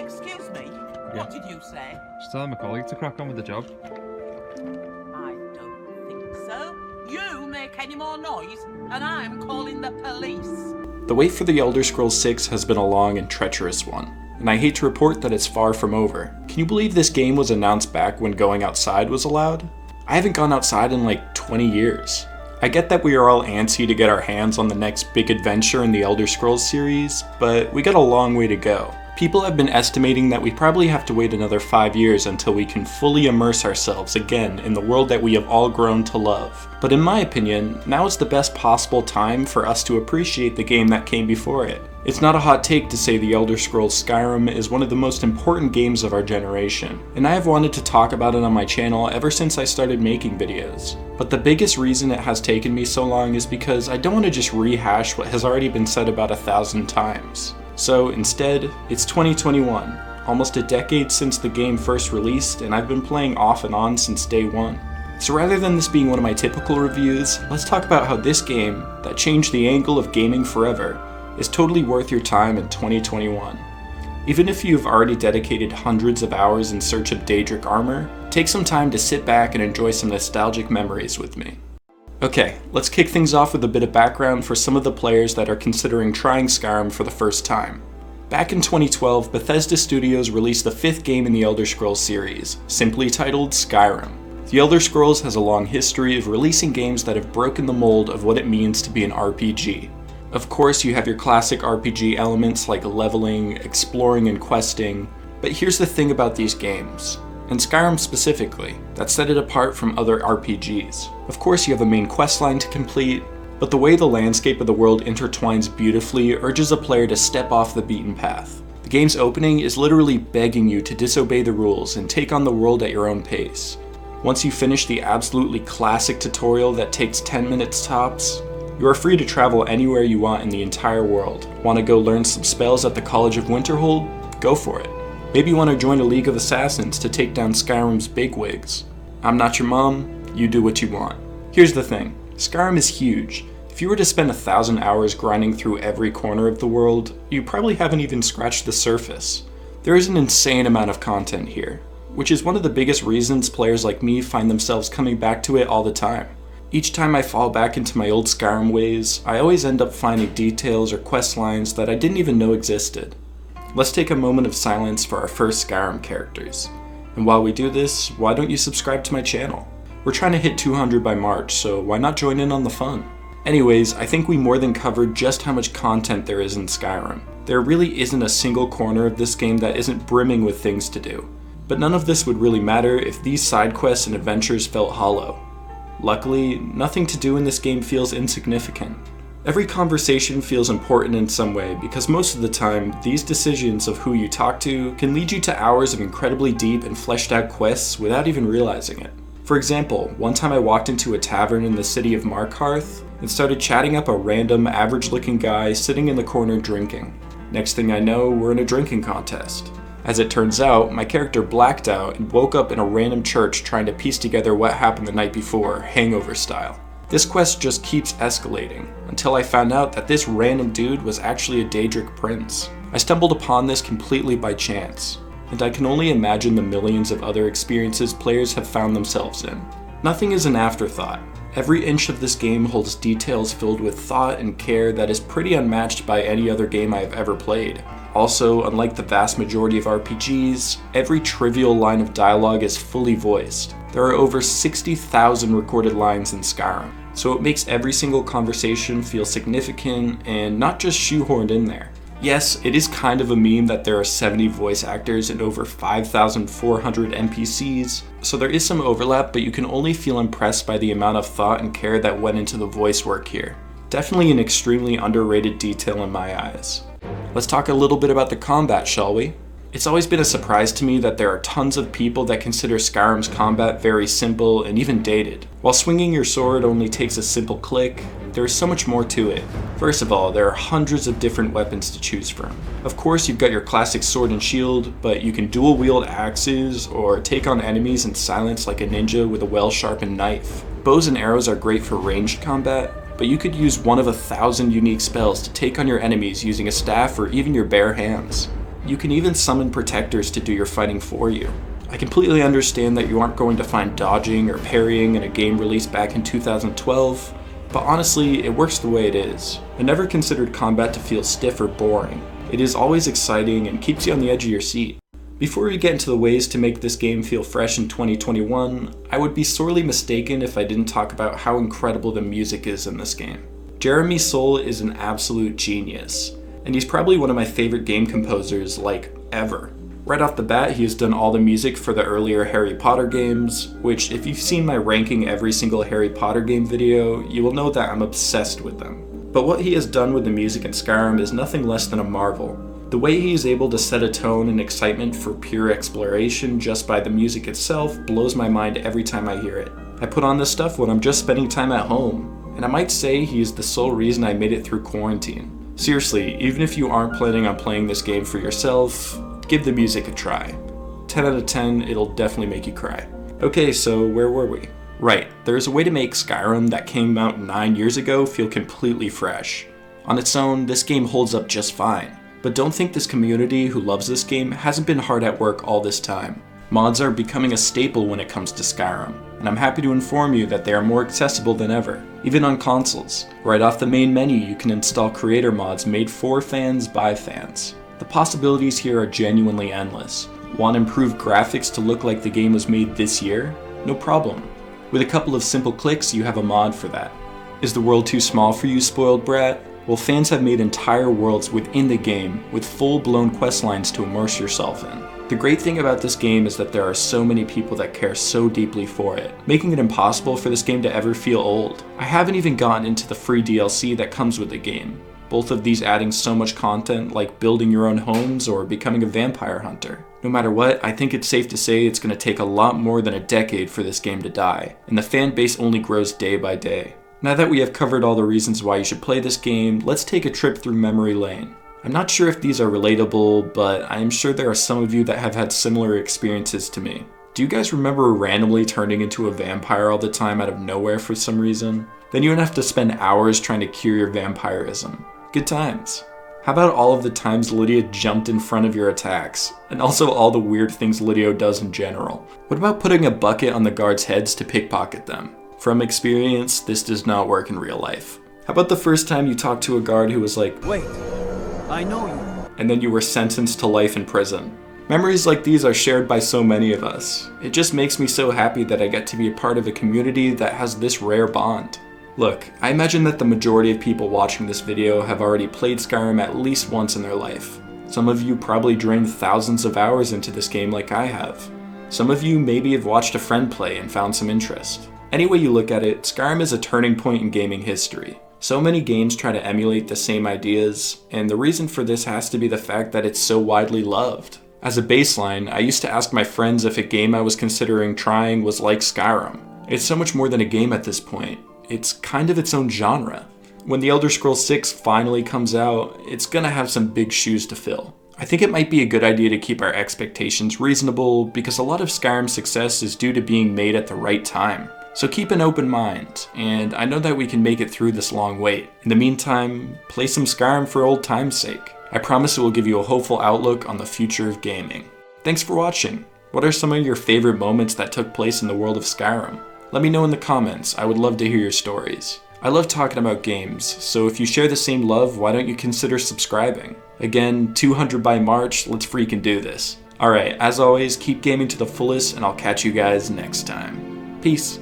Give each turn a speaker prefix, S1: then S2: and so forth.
S1: Excuse me, what did you say?
S2: Just tell my colleague to crack on with the job.
S1: I don't think so. You make any more noise, and I'm calling the police.
S3: The wait for The Elder Scrolls 6 has been a long and treacherous one, and I hate to report that it's far from over. Can you believe this game was announced back when going outside was allowed? I haven't gone outside in like 20 years. I get that we are all antsy to get our hands on the next big adventure in the Elder Scrolls series, but we got a long way to go. People have been estimating that we probably have to wait another 5 years until we can fully immerse ourselves again in the world that we have all grown to love. But in my opinion, now is the best possible time for us to appreciate the game that came before it. It's not a hot take to say The Elder Scrolls Skyrim is one of the most important games of our generation, and I have wanted to talk about it on my channel ever since I started making videos. But the biggest reason it has taken me so long is because I don't want to just rehash what has already been said about 1,000 times. So instead, it's 2021, almost a decade since the game first released, and I've been playing off and on since day one. So rather than this being one of my typical reviews, let's talk about how this game, that changed the angle of gaming forever, is totally worth your time in 2021. Even if you've already dedicated hundreds of hours in search of Daedric armor, take some time to sit back and enjoy some nostalgic memories with me. Okay, let's kick things off with a bit of background for some of the players that are considering trying Skyrim for the first time. Back in 2012, Bethesda Studios released the 5th game in the Elder Scrolls series, simply titled Skyrim. The Elder Scrolls has a long history of releasing games that have broken the mold of what it means to be an RPG. Of course, you have your classic RPG elements like leveling, exploring, and questing, but here's the thing about these games, and Skyrim specifically, that set it apart from other RPGs. Of course, you have a main questline to complete, but the way the landscape of the world intertwines beautifully urges a player to step off the beaten path. The game's opening is literally begging you to disobey the rules and take on the world at your own pace. Once you finish the absolutely classic tutorial that takes 10 minutes tops, you are free to travel anywhere you want in the entire world. Want to go learn some spells at the College of Winterhold? Go for it. Maybe you want to join a League of Assassins to take down Skyrim's bigwigs. I'm not your mom, you do what you want. Here's the thing, Skyrim is huge. If you were to spend 1,000 hours grinding through every corner of the world, you probably haven't even scratched the surface. There is an insane amount of content here, which is one of the biggest reasons players like me find themselves coming back to it all the time. Each time I fall back into my old Skyrim ways, I always end up finding details or quest lines that I didn't even know existed. Let's take a moment of silence for our first Skyrim characters. And while we do this, why don't you subscribe to my channel? We're trying to hit 200 by March, so why not join in on the fun? Anyways, I think we more than covered just how much content there is in Skyrim. There really isn't a single corner of this game that isn't brimming with things to do. But none of this would really matter if these side quests and adventures felt hollow. Luckily, nothing to do in this game feels insignificant. Every conversation feels important in some way because most of the time, these decisions of who you talk to can lead you to hours of incredibly deep and fleshed out quests without even realizing it. For example, one time I walked into a tavern in the city of Markarth and started chatting up a random, average-looking guy sitting in the corner drinking. Next thing I know, we're in a drinking contest. As it turns out, my character blacked out and woke up in a random church trying to piece together what happened the night before, hangover style. This quest just keeps escalating, until I found out that this random dude was actually a Daedric prince. I stumbled upon this completely by chance, and I can only imagine the millions of other experiences players have found themselves in. Nothing is an afterthought. Every inch of this game holds details filled with thought and care that is pretty unmatched by any other game I have ever played. Also, unlike the vast majority of RPGs, every trivial line of dialogue is fully voiced. There are over 60,000 recorded lines in Skyrim, so it makes every single conversation feel significant and not just shoehorned in there. Yes, it is kind of a meme that there are 70 voice actors and over 5,400 NPCs, so there is some overlap, but you can only feel impressed by the amount of thought and care that went into the voice work here. Definitely an extremely underrated detail in my eyes. Let's talk a little bit about the combat, shall we? It's always been a surprise to me that there are tons of people that consider Skyrim's combat very simple and even dated. While swinging your sword only takes a simple click, there is so much more to it. First of all, there are hundreds of different weapons to choose from. Of course, you've got your classic sword and shield, but you can dual wield axes or take on enemies in silence like a ninja with a well-sharpened knife. Bows and arrows are great for ranged combat, but you could use one of 1,000 unique spells to take on your enemies using a staff or even your bare hands. You can even summon protectors to do your fighting for you. I completely understand that you aren't going to find dodging or parrying in a game released back in 2012, but honestly, it works the way it is. I never considered combat to feel stiff or boring. It is always exciting and keeps you on the edge of your seat. Before we get into the ways to make this game feel fresh in 2021, I would be sorely mistaken if I didn't talk about how incredible the music is in this game. Jeremy Soule is an absolute genius, and he's probably one of my favorite game composers, like, ever. Right off the bat, he has done all the music for the earlier Harry Potter games, which if you've seen my ranking every single Harry Potter game video, you will know that I'm obsessed with them. But what he has done with the music in Skyrim is nothing less than a marvel. The way he is able to set a tone and excitement for pure exploration just by the music itself blows my mind every time I hear it. I put on this stuff when I'm just spending time at home, and I might say he is the sole reason I made it through quarantine. Seriously, even if you aren't planning on playing this game for yourself, give the music a try. 10 out of 10, it'll definitely make you cry. Okay, so where were we? Right, there's a way to make Skyrim that came out 9 years ago feel completely fresh. On its own, this game holds up just fine. But don't think this community who loves this game hasn't been hard at work all this time. Mods are becoming a staple when it comes to Skyrim, and I'm happy to inform you that they are more accessible than ever, even on consoles. Right off the main menu, you can install creator mods made for fans by fans. The possibilities here are genuinely endless. Want improved graphics to look like the game was made this year? No problem. With a couple of simple clicks, you have a mod for that. Is the world too small for you, spoiled brat? Well, fans have made entire worlds within the game with full-blown quest lines to immerse yourself in. The great thing about this game is that there are so many people that care so deeply for it, making it impossible for this game to ever feel old. I haven't even gotten into the free DLC that comes with the game, both of these adding so much content like building your own homes or becoming a vampire hunter. No matter what, I think it's safe to say it's going to take a lot more than a decade for this game to die, and the fan base only grows day by day. Now that we have covered all the reasons why you should play this game, let's take a trip through memory lane. I'm not sure if these are relatable, but I am sure there are some of you that have had similar experiences to me. Do you guys remember randomly turning into a vampire all the time out of nowhere for some reason? Then you would have to spend hours trying to cure your vampirism. Good times. How about all of the times Lydia jumped in front of your attacks, and also all the weird things Lydia does in general? What about putting a bucket on the guards' heads to pickpocket them? From experience, this does not work in real life. How about the first time you talked to a guard who was like, "Wait, I know you," and then you were sentenced to life in prison? Memories like these are shared by so many of us. It just makes me so happy that I get to be a part of a community that has this rare bond. Look, I imagine that the majority of people watching this video have already played Skyrim at least once in their life. Some of you probably drained thousands of hours into this game like I have. Some of you maybe have watched a friend play and found some interest. Any way you look at it, Skyrim is a turning point in gaming history. So many games try to emulate the same ideas, and the reason for this has to be the fact that it's so widely loved. As a baseline, I used to ask my friends if a game I was considering trying was like Skyrim. It's so much more than a game at this point. It's kind of its own genre. When The Elder Scrolls 6 finally comes out, it's gonna have some big shoes to fill. I think it might be a good idea to keep our expectations reasonable because a lot of Skyrim's success is due to being made at the right time. So keep an open mind, and I know that we can make it through this long wait. In the meantime, play some Skyrim for old time's sake. I promise it will give you a hopeful outlook on the future of gaming. Thanks for watching. What are some of your favorite moments that took place in the world of Skyrim? Let me know in the comments, I would love to hear your stories. I love talking about games, so if you share the same love, why don't you consider subscribing? Again, 200 by March, let's freaking do this. Alright, as always, keep gaming to the fullest, and I'll catch you guys next time. Peace.